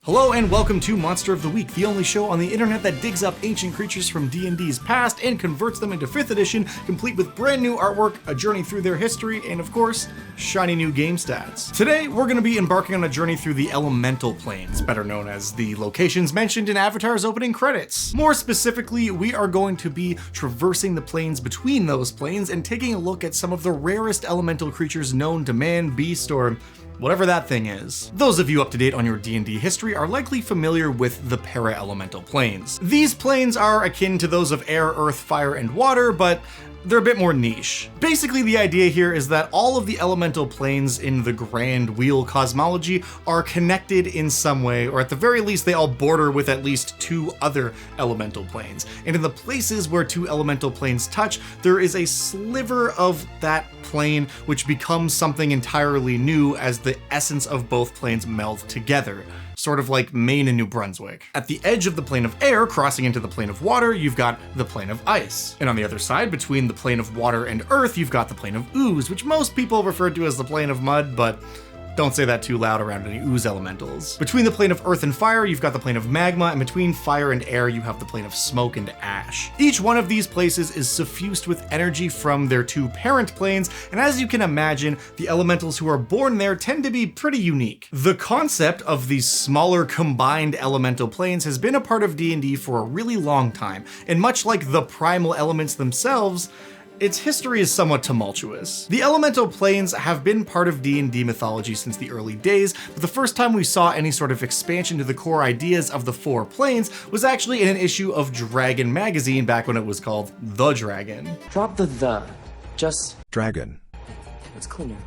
Hello and welcome to Monster of the Week, the only show on the internet that digs up ancient creatures from D&D's past and converts them into 5th edition, complete with brand new artwork, a journey through their history, and of course, shiny new game stats. Today, we're going to be embarking on a journey through the elemental planes, better known as the locations mentioned in Avatar's opening credits. More specifically, we are going to be traversing the planes between those planes and taking a look at some of the rarest elemental creatures known to man, beast, or whatever that thing is. Those of you up to date on your D&D history are likely familiar with the para-elemental planes. These planes are akin to those of air, earth, fire, and water, but they're a bit more niche. Basically, the idea here is that all of the elemental planes in the grand wheel cosmology are connected in some way, or at the very least, they all border with at least two other elemental planes. And in the places where two elemental planes touch, there is a sliver of that plane which becomes something entirely new as the essence of both planes meld together. Sort of like Maine and New Brunswick. At the edge of the plane of air, crossing into the plane of water, you've got the plane of ice. And on the other side, between the plane of water and earth, you've got the plane of ooze, which most people refer to as the plane of mud, but don't say that too loud around any ooze elementals. Between the plane of earth and fire, you've got the plane of magma, and between fire and air, you have the plane of smoke and ash. Each one of these places is suffused with energy from their two parent planes, and as you can imagine, the elementals who are born there tend to be pretty unique. The concept of these smaller combined elemental planes has been a part of D&D for a really long time, and much like the primal elements themselves, its history is somewhat tumultuous. The elemental planes have been part of D&D mythology since the early days, but the first time we saw any sort of expansion to the core ideas of the four planes was actually in an issue of Dragon magazine back when it was called The Dragon. Drop the. Just Dragon. it's cleaner.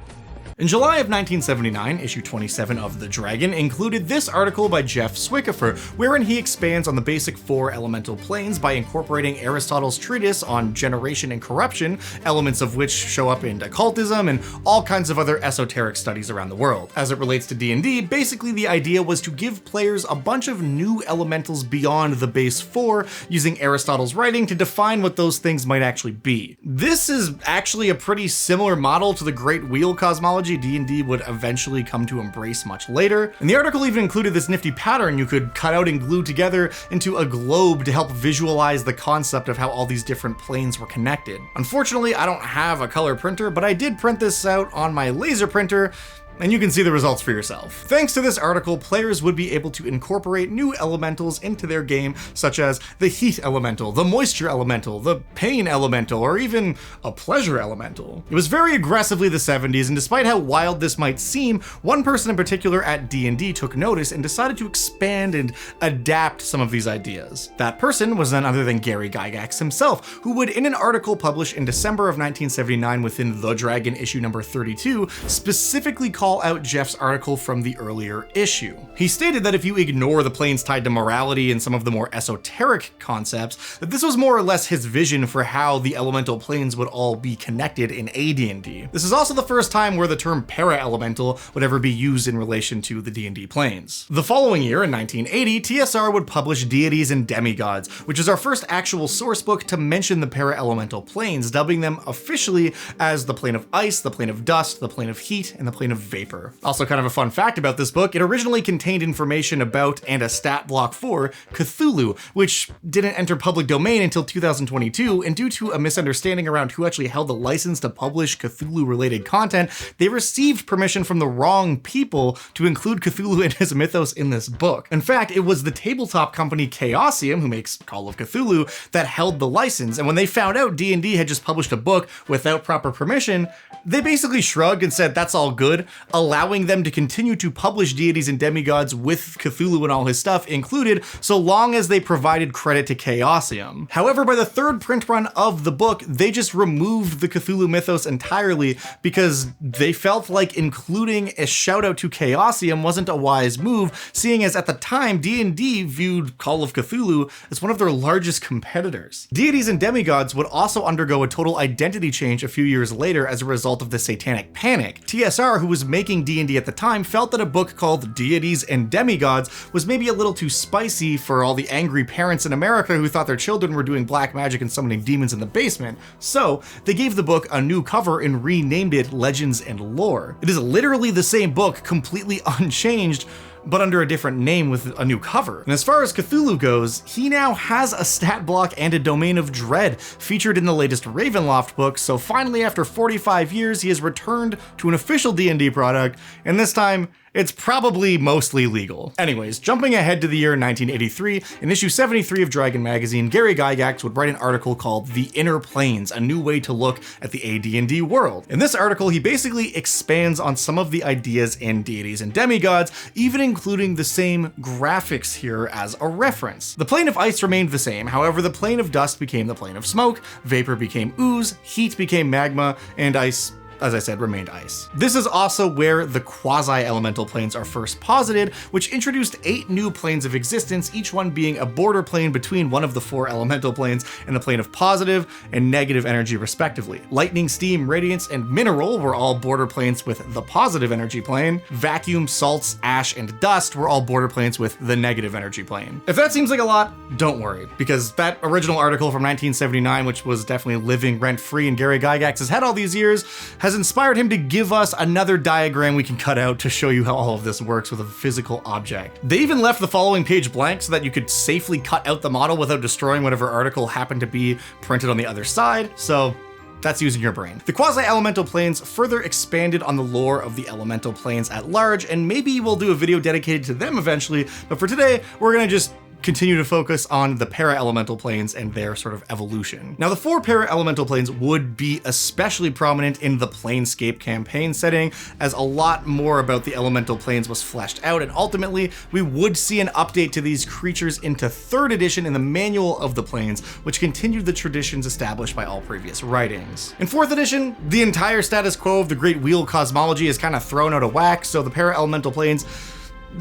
In July of 1979, issue 27 of The Dragon included this article by Jeff Swickifer, wherein he expands on the basic four elemental planes by incorporating Aristotle's treatise on generation and corruption, elements of which show up in occultism and all kinds of other esoteric studies around the world. As it relates to D&D, basically the idea was to give players a bunch of new elementals beyond the base four, using Aristotle's writing to define what those things might actually be. This is actually a pretty similar model to the Great Wheel cosmology D&D would eventually come to embrace much later. And the article even included this nifty pattern you could cut out and glue together into a globe to help visualize the concept of how all these different planes were connected. Unfortunately, I don't have a color printer, but I did print this out on my laser printer, and you can see the results for yourself. Thanks to this article, players would be able to incorporate new elementals into their game, such as the heat elemental, the moisture elemental, the pain elemental, or even a pleasure elemental. It was very aggressively the 70s, and despite how wild this might seem, one person in particular at D&D took notice and decided to expand and adapt some of these ideas. That person was none other than Gary Gygax himself, who would, in an article published in December of 1979 within The Dragon issue number 32, specifically call out Jeff's article from the earlier issue. He stated that if you ignore the planes tied to morality and some of the more esoteric concepts, that this was more or less his vision for how the elemental planes would all be connected in AD&D. This is also the first time where the term para-elemental would ever be used in relation to the D&D planes. The following year, in 1980, TSR would publish Deities and Demigods, which is our first actual source book to mention the para-elemental planes, dubbing them officially as the plane of ice, the plane of dust, the plane of heat, and the plane of vapor. Also, kind of a fun fact about this book, it originally contained information about and a stat block for Cthulhu, which didn't enter public domain until 2022, and due to a misunderstanding around who actually held the license to publish Cthulhu-related content, they received permission from the wrong people to include Cthulhu and his mythos in this book. In fact, it was the tabletop company Chaosium, who makes Call of Cthulhu, that held the license, and when they found out D&D had just published a book without proper permission, they basically shrugged and said that's all good, allowing them to continue to publish Deities and Demigods with Cthulhu and all his stuff included, so long as they provided credit to Chaosium. However, by the third print run of the book, they just removed the Cthulhu mythos entirely because they felt like including a shout out to Chaosium wasn't a wise move, seeing as at the time D&D viewed Call of Cthulhu as one of their largest competitors. Deities and Demigods would also undergo a total identity change a few years later as a result of the Satanic Panic. TSR, who was making D&D at the time, felt that a book called Deities and Demigods was maybe a little too spicy for all the angry parents in America who thought their children were doing black magic and summoning demons in the basement, so they gave the book a new cover and renamed it Legends and Lore. It is literally the same book, completely unchanged, but under a different name with a new cover. And as far as Cthulhu goes, he now has a stat block and a domain of dread featured in the latest Ravenloft book, so finally after 45 years he has returned to an official D&D product, and this time it's probably mostly legal. Anyways, jumping ahead to the year 1983, in issue 73 of Dragon magazine, Gary Gygax would write an article called The Inner Planes, a new way to look at the AD&D world. In this article, he basically expands on some of the ideas in deities and demigods, even including the same graphics here as a reference. The plane of ice remained the same, however the plane of dust became the plane of smoke, vapor became ooze, heat became magma, and ice, as I said, remained ice. This is also where the quasi-elemental planes are first posited, which introduced 8 new planes of existence, each one being a border plane between one of the 4 elemental planes and the plane of positive and negative energy respectively. Lightning, steam, radiance, and mineral were all border planes with the positive energy plane. Vacuum, salts, ash, and dust were all border planes with the negative energy plane. If that seems like a lot, don't worry, because that original article from 1979, which was definitely living rent-free in Gary Gygax's head all these years, has inspired him to give us another diagram we can cut out to show you how all of this works with a physical object. They even left the following page blank so that you could safely cut out the model without destroying whatever article happened to be printed on the other side, so that's using your brain. The quasi-elemental planes further expanded on the lore of the elemental planes at large, and maybe we'll do a video dedicated to them eventually, but for today, we're gonna just continue to focus on the para-elemental planes and their sort of evolution. Now, the 4 para-elemental planes would be especially prominent in the Planescape campaign setting, as a lot more about the elemental planes was fleshed out, and ultimately, we would see an update to these creatures into 3rd edition in the Manual of the Planes, which continued the traditions established by all previous writings. In 4th edition, the entire status quo of the Great Wheel cosmology is kind of thrown out of whack, so the para-elemental planes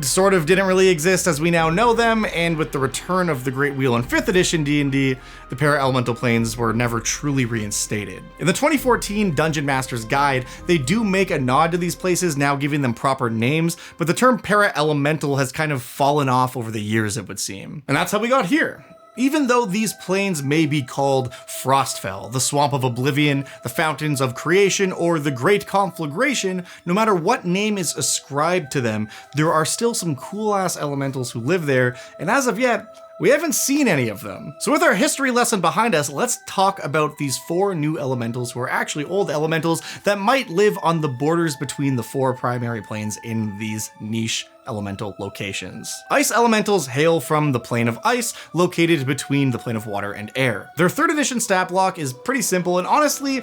sort of didn't really exist as we now know them, and with the return of the Great Wheel in 5th edition D&D, the para-elemental planes were never truly reinstated. In the 2014 Dungeon Master's Guide, they do make a nod to these places, now giving them proper names, but the term para-elemental has kind of fallen off over the years, it would seem. And that's how we got here. Even though these planes may be called Frostfell, the Swamp of Oblivion, the Fountains of Creation, or the Great Conflagration, no matter what name is ascribed to them, there are still some cool-ass elementals who live there, and as of yet, we haven't seen any of them. So with our history lesson behind us, let's talk about these 4 new elementals who are actually old elementals that might live on the borders between the 4 primary planes in these niche elemental locations. Ice elementals hail from the plane of ice, located between the plane of water and air. Their 3rd edition stat block is pretty simple, and honestly,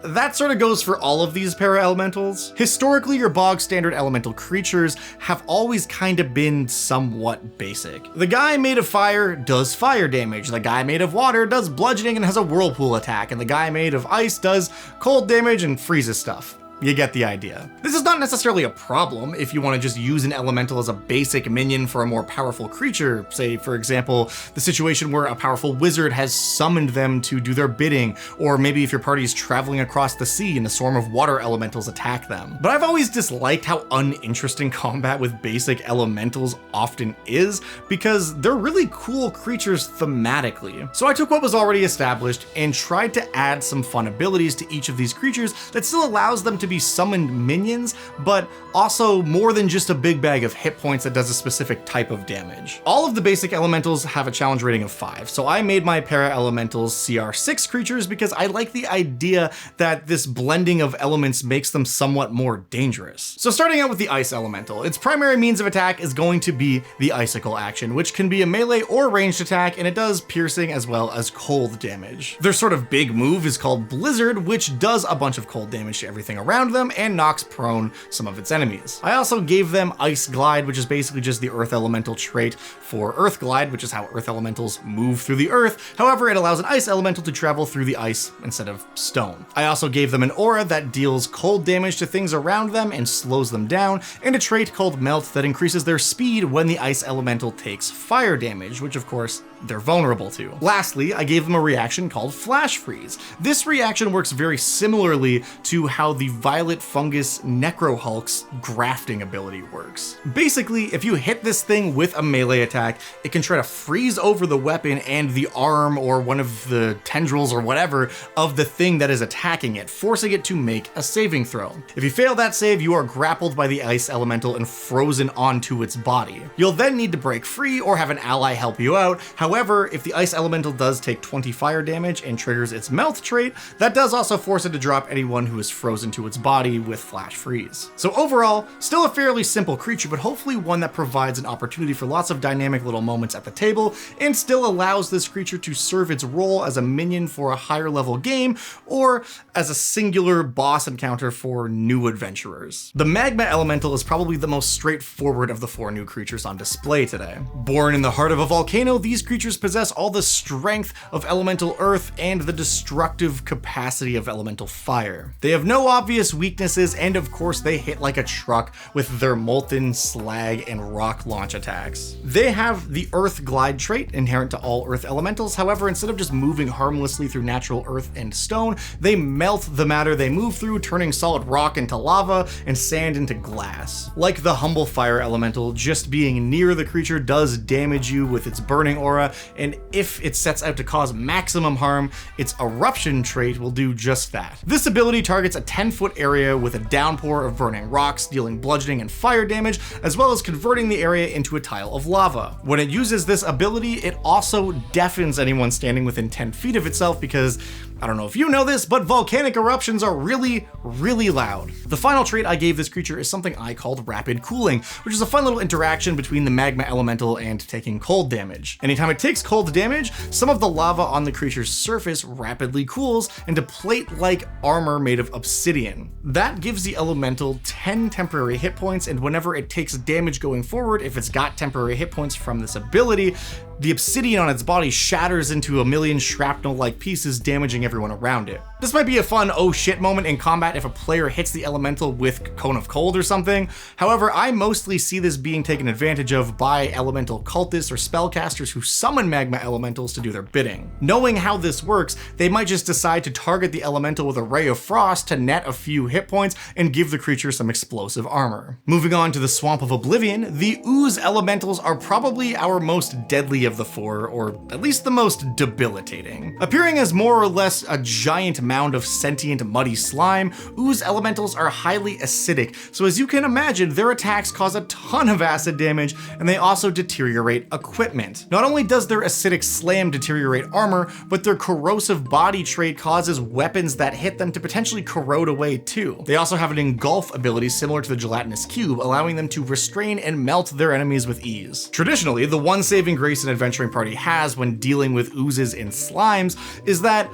that sort of goes for all of these para-elementals. Historically, your bog standard elemental creatures have always kind of been somewhat basic. The guy made of fire does fire damage, the guy made of water does bludgeoning and has a whirlpool attack, and the guy made of ice does cold damage and freezes stuff. You get the idea. This is not necessarily a problem if you want to just use an elemental as a basic minion for a more powerful creature. Say, for example, the situation where a powerful wizard has summoned them to do their bidding, or maybe if your party is traveling across the sea and a swarm of water elementals attack them. But I've always disliked how uninteresting combat with basic elementals often is, because they're really cool creatures thematically. So I took what was already established and tried to add some fun abilities to each of these creatures that still allows them to be summoned minions, but also more than just a big bag of hit points that does a specific type of damage. All of the basic elementals have a challenge rating of 5, so I made my para-elementals CR6 creatures because I like the idea that this blending of elements makes them somewhat more dangerous. So starting out with the ice elemental, its primary means of attack is going to be the icicle action, which can be a melee or ranged attack, and it does piercing as well as cold damage. Their sort of big move is called Blizzard, which does a bunch of cold damage to everything around them and knocks prone some of its enemies. I also gave them Ice Glide, which is basically just the Earth Elemental trait for Earth Glide, which is how Earth Elementals move through the Earth. However, it allows an Ice Elemental to travel through the ice instead of stone. I also gave them an aura that deals cold damage to things around them and slows them down, and a trait called Melt that increases their speed when the Ice Elemental takes fire damage, which of course they're vulnerable to. Lastly, I gave them a reaction called Flash Freeze. This reaction works very similarly to how the Violet Fungus Necrohulk's grafting ability works. Basically, if you hit this thing with a melee attack, it can try to freeze over the weapon and the arm or one of the tendrils or whatever of the thing that is attacking it, forcing it to make a saving throw. If you fail that save, you are grappled by the ice elemental and frozen onto its body. You'll then need to break free or have an ally help you out. However, if the ice elemental does take 20 fire damage and triggers its melt trait, that does also force it to drop anyone who is frozen to its body with flash freeze. So overall, still a fairly simple creature, but hopefully one that provides an opportunity for lots of dynamic little moments at the table and still allows this creature to serve its role as a minion for a higher level game or as a singular boss encounter for new adventurers. The Magma elemental is probably the most straightforward of the 4 new creatures on display today. Born in the heart of a volcano, these creatures possess all the strength of elemental earth and the destructive capacity of elemental fire. They have no obvious weaknesses, and of course they hit like a truck with their molten, slag, and rock launch attacks. They have the earth glide trait inherent to all earth elementals. However, instead of just moving harmlessly through natural earth and stone, they melt the matter they move through, turning solid rock into lava and sand into glass. Like the humble fire elemental, just being near the creature does damage you with its burning aura, and if it sets out to cause maximum harm, its eruption trait will do just that. This ability targets a 10-foot area with a downpour of burning rocks, dealing bludgeoning and fire damage, as well as converting the area into a tile of lava. When it uses this ability, it also deafens anyone standing within 10 feet of itself because, I don't know if you know this, but volcanic eruptions are really, really loud. The final trait I gave this creature is something I called Rapid Cooling, which is a fun little interaction between the Magma elemental and taking cold damage. Anytime it takes cold damage, some of the lava on the creature's surface rapidly cools into plate-like armor made of obsidian. That gives the elemental 10 temporary hit points, and whenever it takes damage going forward, if it's got temporary hit points from this ability, the obsidian on its body shatters into a million shrapnel-like pieces, damaging everyone around it. This might be a fun oh shit moment in combat if a player hits the elemental with Cone of Cold or something. However, I mostly see this being taken advantage of by elemental cultists or spellcasters who summon magma elementals to do their bidding. Knowing how this works, they might just decide to target the elemental with a Ray of Frost to net a few hit points and give the creature some explosive armor. Moving on to the Swamp of Oblivion, the Ooze elementals are probably our most deadly of the 4, or at least the most debilitating. Appearing as more or less a giant mound of sentient muddy slime, Ooze elementals are highly acidic, so as you can imagine, their attacks cause a ton of acid damage, and they also deteriorate equipment. Not only does their acidic slam deteriorate armor, but their corrosive body trait causes weapons that hit them to potentially corrode away too. They also have an engulf ability similar to the gelatinous cube, allowing them to restrain and melt their enemies with ease. Traditionally, the one saving grace an adventuring party has when dealing with oozes and slimes is that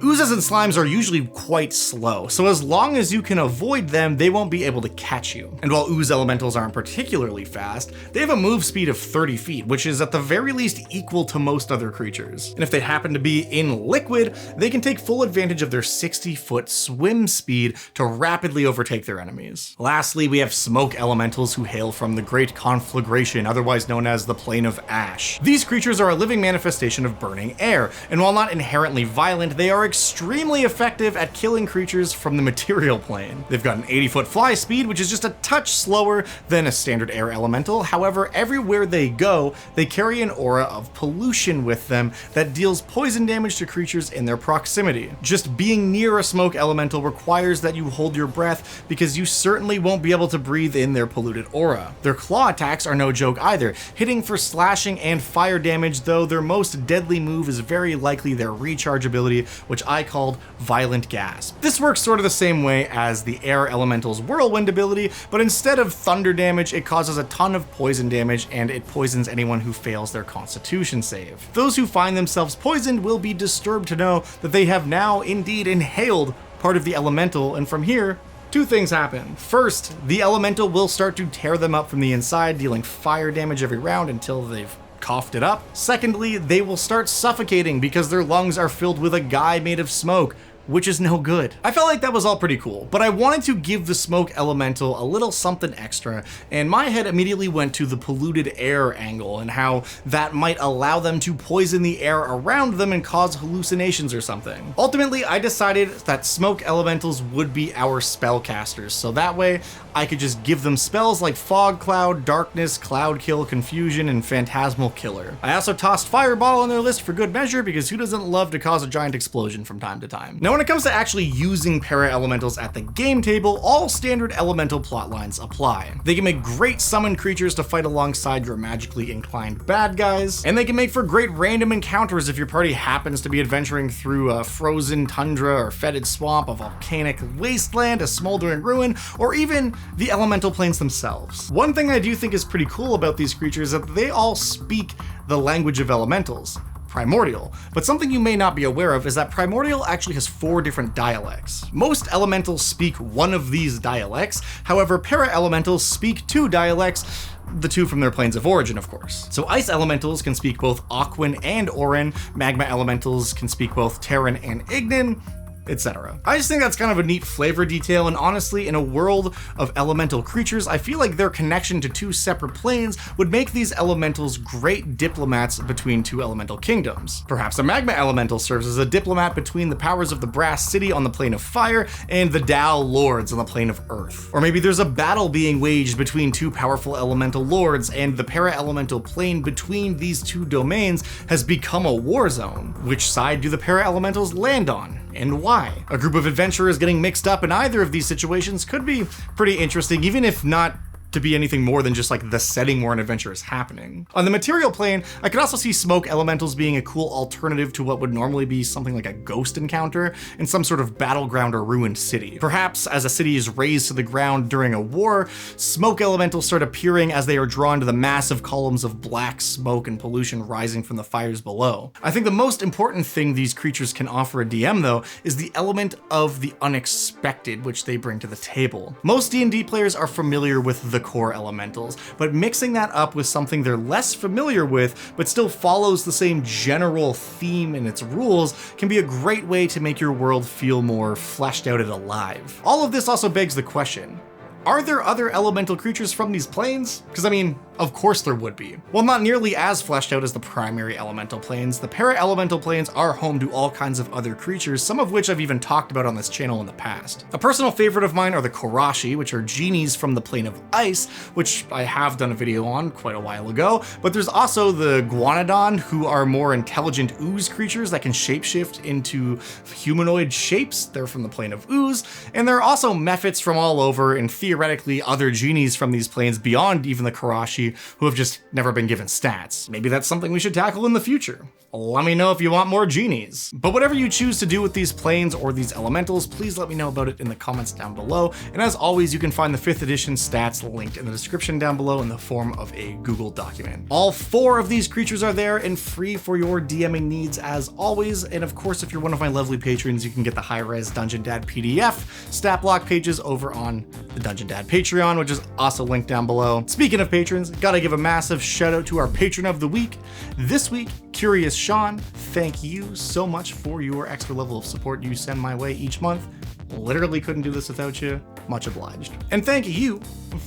oozes and slimes are usually quite slow, so as long as you can avoid them, they won't be able to catch you. And while ooze elementals aren't particularly fast, they have a move speed of 30 feet, which is at the very least equal to most other creatures. And if they happen to be in liquid, they can take full advantage of their 60-foot swim speed to rapidly overtake their enemies. Lastly, we have smoke elementals who hail from the Great Conflagration, otherwise known as the Plane of Ash. These creatures are a living manifestation of burning air, and while not inherently violent, they are extremely effective at killing creatures from the material plane. They've got an 80-foot fly speed, which is just a touch slower than a standard air elemental. However, everywhere they go, they carry an aura of pollution with them that deals poison damage to creatures in their proximity. Just being near a smoke elemental requires that you hold your breath because you certainly won't be able to breathe in their polluted aura. Their claw attacks are no joke either, hitting for slashing and fire damage, though their most deadly move is very likely their recharge ability, which I called Violent Gasp. This works sort of the same way as the air elemental's whirlwind ability, but instead of thunder damage, it causes a ton of poison damage and it poisons anyone who fails their constitution save. Those who find themselves poisoned will be disturbed to know that they have now indeed inhaled part of the elemental, and from here, two things happen. First, the elemental will start to tear them up from the inside, dealing fire damage every round until they've coughed it up. Secondly, they will start suffocating because their lungs are filled with a guy made of smoke. which is no good. I felt like that was all pretty cool, but I wanted to give the smoke elemental a little something extra, and my head immediately went to the polluted air angle and how that might allow them to poison the air around them and cause hallucinations or something. Ultimately, I decided that smoke elementals would be our spellcasters, so that way I could just give them spells like Fog Cloud, Darkness, Cloud Kill, Confusion, and Phantasmal Killer. I also tossed Fireball on their list for good measure, because who doesn't love to cause a giant explosion from time to time? Now, when it comes to actually using para-elementals at the game table, all standard elemental plotlines apply. They can make great summoned creatures to fight alongside your magically inclined bad guys, and they can make for great random encounters if your party happens to be adventuring through a frozen tundra or fetid swamp, a volcanic wasteland, a smoldering ruin, or even the elemental planes themselves. One thing I do think is pretty cool about these creatures is that they all speak the language of elementals, Primordial, but something you may not be aware of is that Primordial actually has 4 different dialects. Most elementals speak one of these dialects, however para-elementals speak 2 dialects, the 2 from their planes of origin, of course. So ice elementals can speak both Aquan and Orin, magma elementals can speak both Terran and Ignan, etc. I just think that's kind of a neat flavor detail, and honestly, in a world of elemental creatures, I feel like their connection to 2 separate planes would make these elementals great diplomats between 2 elemental kingdoms. Perhaps a magma elemental serves as a diplomat between the powers of the Brass City on the plane of fire and the Tao Lords on the plane of earth. Or maybe there's a battle being waged between 2 powerful elemental lords, and the para-elemental plane between these 2 domains has become a war zone. Which side do the para-elementals land on, and why? A group of adventurers getting mixed up in either of these situations could be pretty interesting, even if not to be anything more than just like the setting where an adventure is happening. On the material plane, I could also see smoke elementals being a cool alternative to what would normally be something like a ghost encounter in some sort of battleground or ruined city. Perhaps as a city is razed to the ground during a war, smoke elementals start appearing as they are drawn to the massive columns of black smoke and pollution rising from the fires below. I think the most important thing these creatures can offer a DM though is the element of the unexpected which they bring to the table. Most D&D players are familiar with the core elementals, but mixing that up with something they're less familiar with but still follows the same general theme in its rules can be a great way to make your world feel more fleshed out and alive. All of this also begs the question, are there other elemental creatures from these planes? Because I mean, of course there would be. While not nearly as fleshed out as the primary elemental planes, the para-elemental planes are home to all kinds of other creatures, some of which I've even talked about on this channel in the past. A personal favorite of mine are the Karashi, which are genies from the plane of ice, which I have done a video on quite a while ago, but there's also the Guanodon, who are more intelligent ooze creatures that can shapeshift into humanoid shapes. They're from the plane of Ooze, and there are also mephits from all over, and theoretically other genies from these planes beyond even the Karashi who have just never been given stats. Maybe that's something we should tackle in the future. Let me know if you want more genies. But whatever you choose to do with these planes or these elementals, please let me know about it in the comments down below. And as always, you can find the 5th edition stats linked in the description down below in the form of a Google document. All 4 of these creatures are there and free for your DMing needs as always. And of course, if you're one of my lovely patrons, you can get the high-res Dungeon Dad PDF stat block pages over on the Dungeon Dad Patreon, which is also linked down below. Speaking of patrons, gotta give a massive shout out to our patron of the week. This week, Curious Sean, thank you so much for your extra level of support you send my way each month. Literally couldn't do this without you. Much obliged. And thank you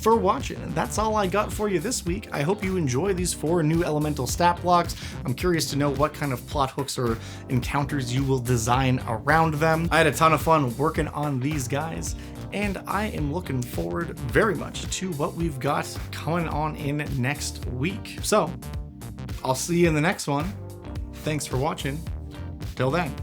for watching. That's all I got for you this week. I hope you enjoy these 4 new elemental stat blocks. I'm curious to know what kind of plot hooks or encounters you will design around them. I had a ton of fun working on these guys, and I am looking forward very much to what we've got coming on in next week. So I'll see you in the next one. Thanks for watching. Till then.